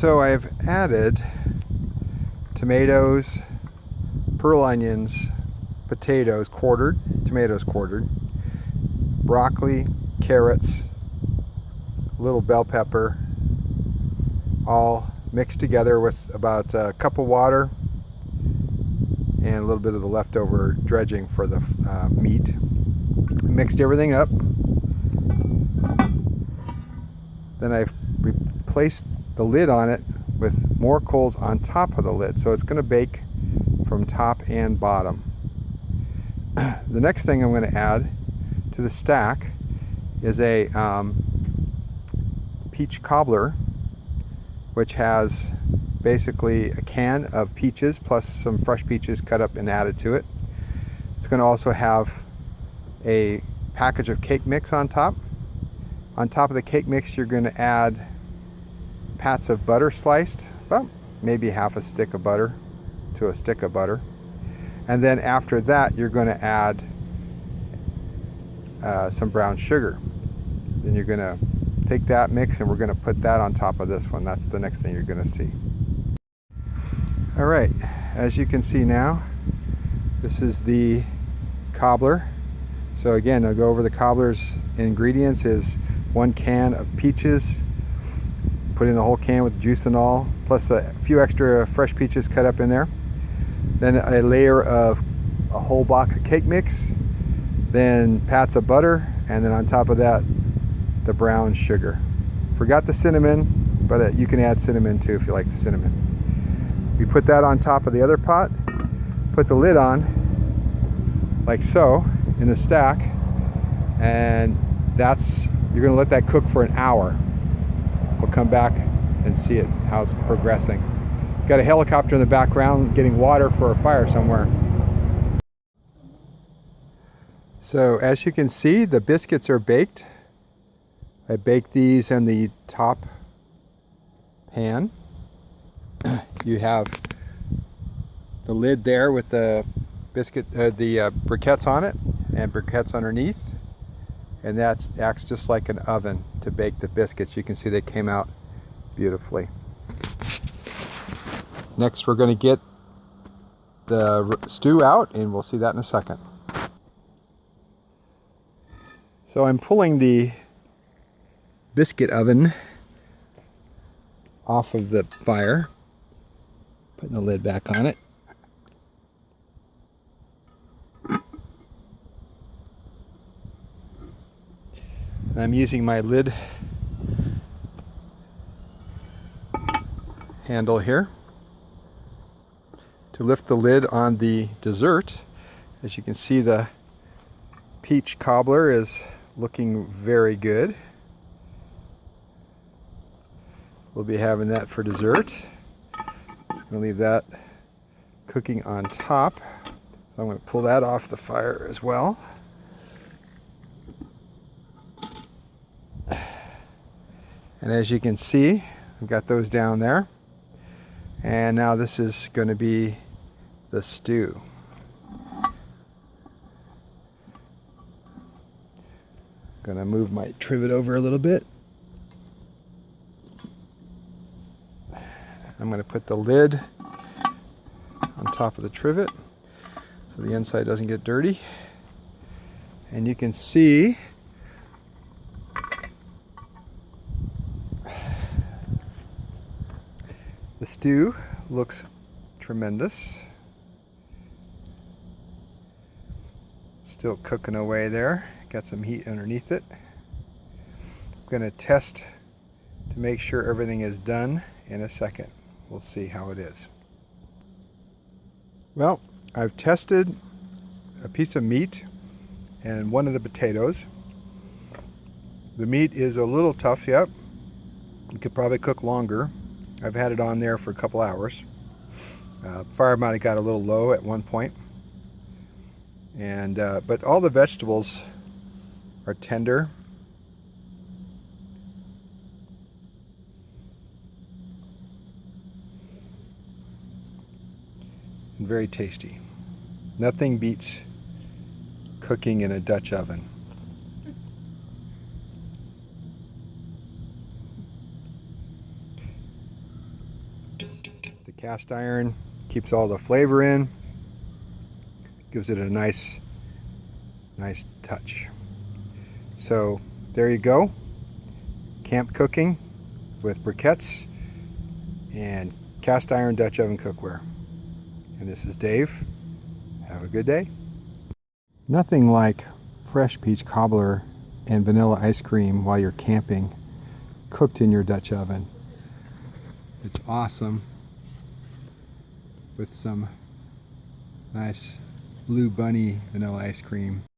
So I've added tomatoes, pearl onions, potatoes quartered, tomatoes quartered, broccoli, carrots, a little bell pepper, all mixed together with about a cup of water and a little bit of the leftover dredging for the meat. Mixed everything up. Then I've replaced the lid on it with more coals on top of the lid, so it's going to bake from top and bottom. The next thing I'm going to add to the stack is a peach cobbler, which has basically a can of peaches plus some fresh peaches cut up and added to it. It's going to also have a package of cake mix on top. On top of the cake mix, you're going to add pats of butter sliced, about maybe half a stick of butter to a stick of butter. And then after that, you're going to add some brown sugar. Then you're going to take that mix and we're going to put that on top of this one. That's the next thing you're going to see. All right, as you can see now, this is the cobbler. So again, I'll go over the cobbler's ingredients. Is 1 can of peaches, put in the whole can with juice and all, plus a few extra fresh peaches cut up in there. Then a layer of a whole box of cake mix, then pats of butter, and then on top of that, the brown sugar. Forgot the cinnamon, but you can add cinnamon too if you like the cinnamon. We put that on top of the other pot, put the lid on, like so, in the stack, and you're gonna let that cook for an hour. We'll come back and see it, how it's progressing. Got a helicopter in the background getting water for a fire somewhere. So as you can see, the biscuits are baked. I baked these in the top pan. You have the lid there with the biscuit, the briquettes on it, and briquettes underneath, and that acts just like an oven to bake the biscuits. You can see they came out beautifully. Next, we're going to get the stew out, and we'll see that in a second. So I'm pulling the biscuit oven off of the fire, putting the lid back on it. I'm using my lid handle here to lift the lid on the dessert. As you can see, the peach cobbler is looking very good. We'll be having that for dessert. I'm going to leave that cooking on top. So I'm going to pull that off the fire as well. And as you can see, I've got those down there. And now this is going to be the stew. Going to move my trivet over a little bit. I'm going to put the lid on top of the trivet so the inside doesn't get dirty. And you can see the stew looks tremendous. Still cooking away there. Got some heat underneath it. I'm going to test to make sure everything is done in a second. We'll see how it is. Well, I've tested a piece of meat and one of the potatoes. The meat is a little tough, yep. You could probably cook longer. I've had it on there for a couple hours. Fire might have got a little low at one point. And but all the vegetables are tender. And very tasty. Nothing beats cooking in a Dutch oven. Cast iron keeps all the flavor in, gives it a nice touch. So there you go, camp cooking with briquettes and cast iron Dutch oven cookware. And this is Dave. Have a good day. Nothing like fresh peach cobbler and vanilla ice cream while you're camping, cooked in your Dutch oven. It's awesome, with some nice Blue Bunny vanilla ice cream.